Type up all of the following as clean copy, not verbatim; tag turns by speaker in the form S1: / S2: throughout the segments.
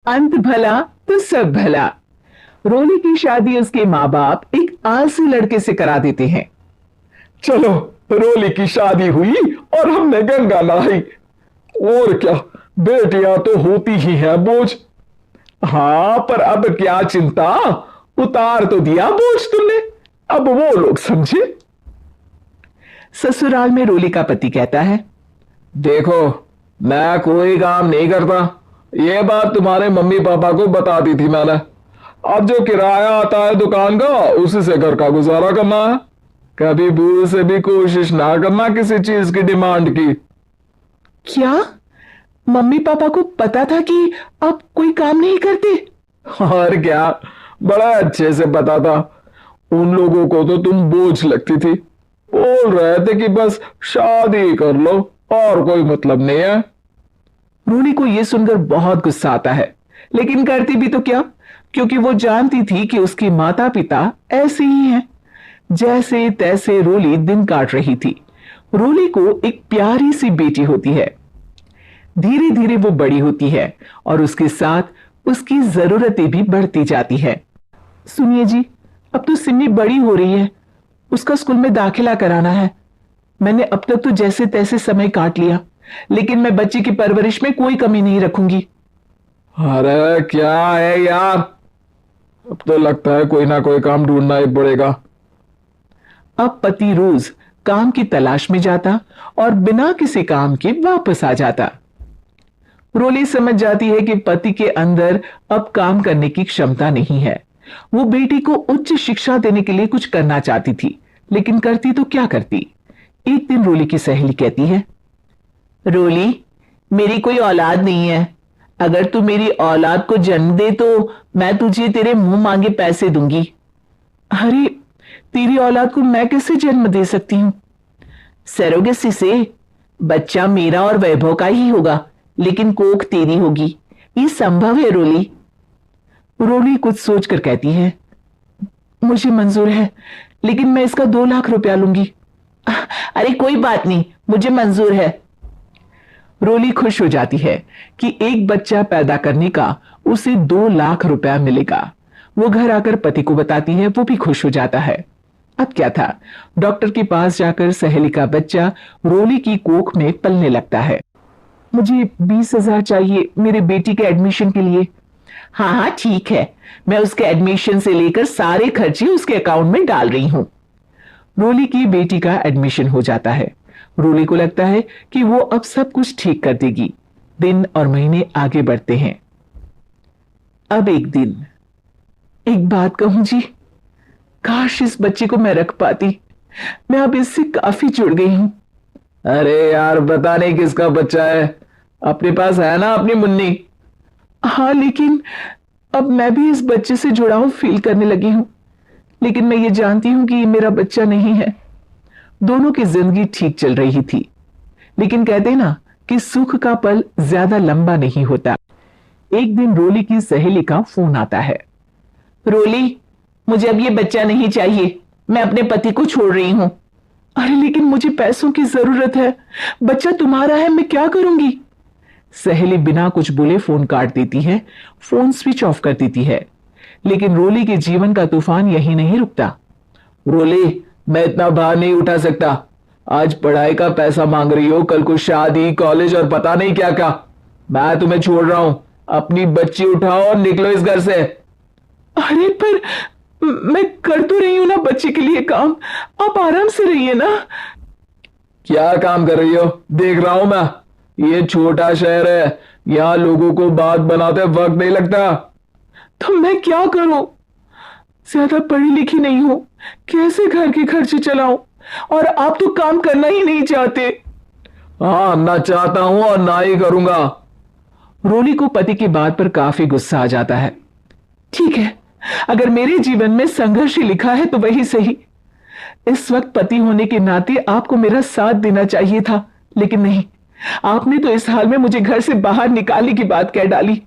S1: अंत भला तो सब भला। रोली की शादी उसके माँ बाप एक आलसी लड़के से करा देते हैं।
S2: चलो, रोली की शादी हुई और हमने गंगा नहाई। और क्या, बेटियां तो होती ही है बोझ। हाँ, पर अब क्या चिंता, उतार तो दिया बोझ तुमने, अब वो लोग समझे।
S1: ससुराल में रोली का पति कहता है,
S2: देखो, मैं कोई काम नहीं करता, ये बात तुम्हारे मम्मी पापा को बता दी थी मैंने। अब जो किराया आता है दुकान का, उसी से घर का गुजारा करना है। कभी भूल से भी कोशिश ना करना किसी चीज की डिमांड की।
S1: क्या मम्मी पापा को पता था कि आप कोई काम नहीं करते?
S2: और क्या, बड़ा अच्छे से पता था। उन लोगों को तो तुम बोझ लगती थी, बोल रहे थे कि बस शादी कर लो और कोई मतलब नहीं है।
S1: रोली को यह सुनकर बहुत गुस्सा आता है, लेकिन करती भी तो क्या, क्योंकि वो जानती थी कि उसके माता पिता ऐसे ही हैं। जैसे तैसे रोली दिन काट रही थी। रोली को एक प्यारी सी बेटी होती है। धीरे धीरे वो बड़ी होती है और उसके साथ उसकी जरूरतें भी बढ़ती जाती है। सुनिए जी, अब तो सिमी बड़ी हो रही है, उसका स्कूल में दाखिला कराना है। मैंने अब तक तो जैसे तैसे समय काट लिया, लेकिन मैं बच्चे की परवरिश में कोई कमी नहीं रखूंगी।
S2: अरे क्या है यार, अब तो लगता है कोई ना कोई काम ढूंढना ही पड़ेगा।
S1: अब पति रोज काम की तलाश में जाता और बिना किसी काम के वापस आ जाता। रोली समझ जाती है कि पति के अंदर अब काम करने की क्षमता नहीं है। वो बेटी को उच्च शिक्षा देने के लिए कुछ करना चाहती थी, लेकिन करती तो क्या करती। एक दिन रोली की सहेली कहती है, रोली, मेरी कोई औलाद नहीं है। अगर तू मेरी औलाद को जन्म दे तो मैं तुझे तेरे मुंह मांगे पैसे दूंगी। अरे, तेरी औलाद को मैं कैसे जन्म दे सकती हूं? सरोगेसी से। बच्चा मेरा और वैभव का ही होगा, लेकिन कोख तेरी होगी। ये संभव है रोली। रोली कुछ सोचकर कहती है, मुझे मंजूर है, लेकिन मैं इसका 2 लाख रुपया लूंगी। अरे कोई बात नहीं, मुझे मंजूर है। रोली खुश हो जाती है कि एक बच्चा पैदा करने का उसे 2 लाख रुपया मिलेगा। वो घर आकर पति को बताती है, वो भी खुश हो जाता है। अब क्या था, डॉक्टर के पास जाकर सहेली का बच्चा रोली की कोख में पलने लगता है। मुझे 20,000 चाहिए मेरे बेटी के एडमिशन के लिए। हाँ हाँ ठीक है, मैं उसके एडमिशन से लेकर सारे खर्चे उसके अकाउंट में डाल रही हूं। रोली की बेटी का एडमिशन हो जाता है। रोली को लगता है कि वो अब सब कुछ ठीक कर देगी। दिन और महीने आगे बढ़ते हैं। अब एक दिन, एक बात कहूं जी, काश इस बच्चे को मैं रख पाती। मैं अब इससे काफी जुड़ गई हूं।
S2: अरे यार, पता नहीं किसका बच्चा है, अपने पास है ना अपनी मुन्नी।
S1: हाँ, लेकिन अब मैं भी इस बच्चे से जुड़ाव फील करने लगी हूं। लेकिन मैं ये जानती हूं कि ये मेरा बच्चा नहीं है। दोनों की जिंदगी ठीक चल रही थी, लेकिन कहते ना कि सुख का पल ज्यादा लंबा नहीं होता। एक दिन रोली की सहेली का फोन आता है। रोली, मुझे अब ये बच्चा नहीं चाहिए, मैं अपने पति को छोड़ रही हूं। अरे लेकिन मुझे पैसों की जरूरत है, बच्चा तुम्हारा है, मैं क्या करूंगी? सहेली बिना कुछ बोले फोन काट देती है, फोन स्विच ऑफ कर देती है। लेकिन रोली के जीवन का तूफान यही नहीं रुकता।
S2: रोली, मैं इतना भार नहीं उठा सकता। आज पढ़ाई का पैसा मांग रही हो, कल को शादी, कॉलेज और पता नहीं क्या क्या। मैं तुम्हें छोड़ रहा हूं, अपनी बच्ची उठाओ और निकलो इस घर से।
S1: अरे पर मैं कर तो रही हूं ना बच्चे के लिए काम, आप आराम से रहिए ना।
S2: क्या काम कर रही हो, देख रहा हूं मैं। ये छोटा शहर है, यहां लोगों को बात बनाते वक्त नहीं लगता।
S1: तो मैं क्या करूं? ज्यादा पढ़ी लिखी नहीं हूं, कैसे घर के खर्चे चलाऊं? और आप तो काम करना ही नहीं चाहते।
S2: हाँ, ना चाहता हूं और ना ही करूंगा।
S1: रोली को पति की बात पर काफी गुस्सा आ जाता है। ठीक है, अगर मेरे जीवन में संघर्ष ही लिखा है तो वही सही। इस वक्त पति होने के नाते आपको मेरा साथ देना चाहिए था, लेकिन नहीं, आपने तो इस हाल में मुझे घर से बाहर निकालने की बात कह डाली।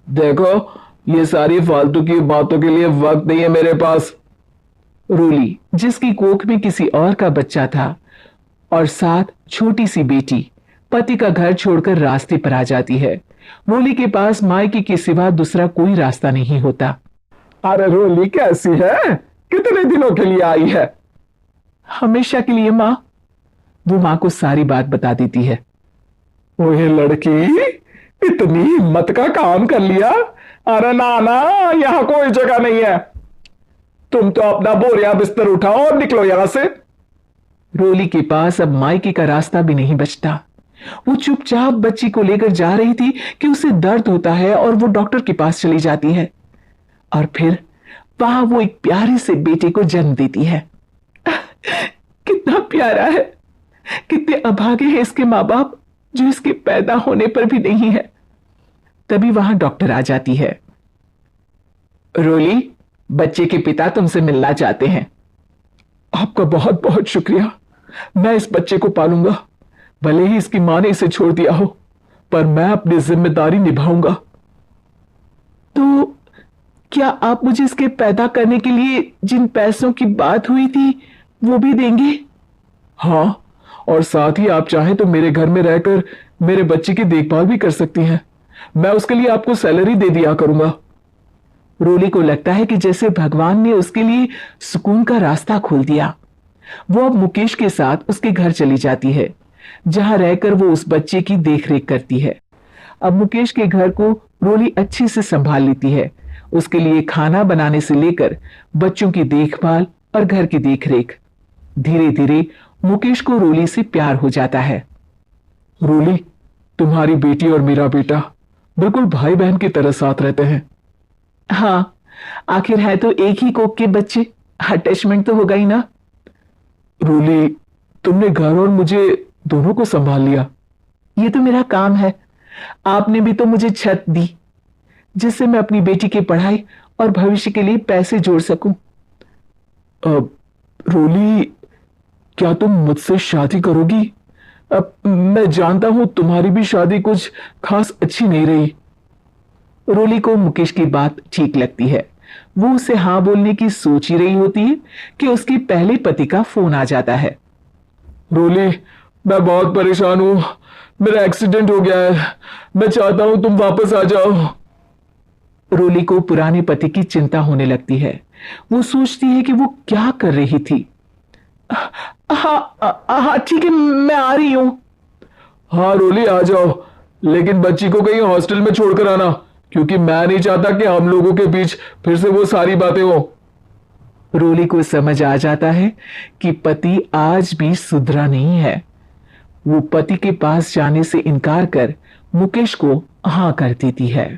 S2: देखो, ये सारी फालतू की बातों के लिए वक्त नहीं है मेरे पास।
S1: रोली, जिसकी कोख में किसी और का बच्चा था और साथ छोटी सी बेटी, पति का घर छोड़कर रास्ते पर आ जाती है। रोली के पास मायके के सिवा दूसरा कोई रास्ता नहीं होता।
S2: अरे रोली कैसी है? कितने दिनों के लिए आई है?
S1: हमेशा के लिए माँ। वो माँ को सारी बात बता देती है।
S2: ओए लड़की, इतनी हिम्मत का काम कर लिया। अरे ना ना, यहां कोई जगह नहीं है। तुम तो अपना बोरिया बिस्तर उठाओ और निकलो यहां से।
S1: रोली के पास अब मायके का रास्ता भी नहीं बचता। वो चुपचाप बच्ची को लेकर जा रही थी कि उसे दर्द होता है और वो डॉक्टर के पास चली जाती है और फिर वहां वो एक प्यारे से बेटे को जन्म देती है। कितना प्यारा है, कितने अभागे हैं इसके माँ बाप जो इसके पैदा होने पर भी नहीं है। तभी वहां डॉक्टर आ जाती है। रोली, बच्चे के पिता तुमसे मिलना चाहते हैं।
S2: आपका बहुत बहुत शुक्रिया। मैं इस बच्चे को पालूंगा, भले ही इसकी मां ने इसे छोड़ दिया हो, पर मैं अपनी जिम्मेदारी निभाऊंगा।
S1: तो क्या आप मुझे इसके पैदा करने के लिए जिन पैसों की बात हुई थी वो भी देंगे?
S2: हाँ, और साथ ही आप चाहें तो मेरे घर में रहकर मेरे बच्चे की देखभाल भी कर सकती हैं। मैं उसके लिए आपको सैलरी दे दिया करूंगा।
S1: रोली को लगता है कि जैसे भगवान ने उसके लिए सुकून का रास्ता खोल दिया। वो अब मुकेश के साथ उसके घर चली जाती है, जहां रहकर वो उस बच्चे की देखरेख करती है। अब मुकेश के घर को रोली अच्छे से संभाल लेती है। उसके लिए खाना बनाने से लेकर बच्चों की देखभाल और घर की देखरेख। धीरे धीरे मुकेश को रोली से प्यार हो जाता है।
S2: रोली, तुम्हारी बेटी और मेरा बेटा बिल्कुल भाई बहन की तरह साथ रहते हैं।
S1: हाँ, आखिर है तो एक ही कोख के बच्चे, अटैचमेंट तो होगा ही ना।
S2: रोली, तुमने घर और मुझे दोनों को संभाल लिया।
S1: ये तो मेरा काम है। आपने भी तो मुझे छत दी जिससे मैं अपनी बेटी की पढ़ाई और भविष्य के लिए पैसे जोड़ सकूं।
S2: रोली, क्या तुम मुझसे शादी करोगी? अब मैं जानता हूं तुम्हारी भी शादी कुछ खास अच्छी नहीं रही।
S1: रोली को मुकेश की बात ठीक लगती है। वो उसे हाँ बोलने की सोच ही रही होती है कि उसके पहले पति का फोन आ जाता है।
S2: रोली, मैं बहुत परेशान हूं। मेरा एक्सीडेंट हो गया है। मैं चाहता हूं तुम वापस आ जाओ।
S1: रोली को पुराने पति की चिंता होने लगती है। वो सोचती है कि वो क्या कर रही थी। हाँ ठीक है, मैं आ रही हूं।
S2: हाँ रोली, आ जाओ, लेकिन बच्ची को कहीं हॉस्टल में छोड़कर आना, क्योंकि मैं नहीं चाहता कि हम लोगों के बीच फिर से वो सारी बातें हो।
S1: रोली को समझ आ जाता है कि पति आज भी सुधरा नहीं है। वो पति के पास जाने से इनकार कर मुकेश को हाँ कर देती है।